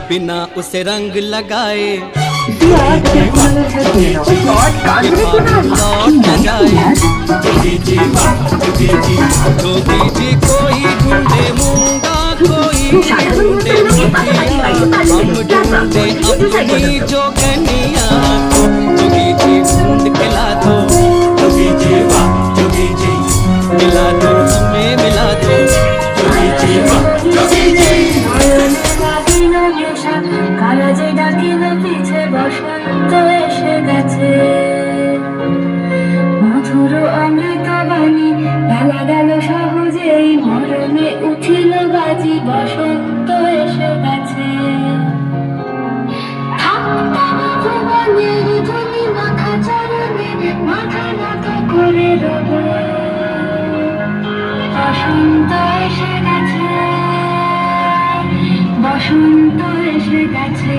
बिना उसे रंग लगाए लौट न जाए। जोगी जी कोई ढूंढे मूंगा, कोई ढूंढे मोतिया, हम ढूंढे अपनी जोगनिया को। जोगी जी ढूंढ के ला दो, जोगी जी वाह जोगी जी, मिला दो हमें मिला दो, जोगी जी वाह जोगी जी। কারা যে ডাকিল পিছে বসন্ত এসে গেছে, মধুর অমৃত বাণী বেলা গেল সহজেই, মরণে উঠিল বাজি বসন্ত এসে গেছে। ভুবনের ধ্বনি মাথা চরণে মাথা নত করে রব, বসন্ত এসে গেছে, বসন্ত এসে গেছে।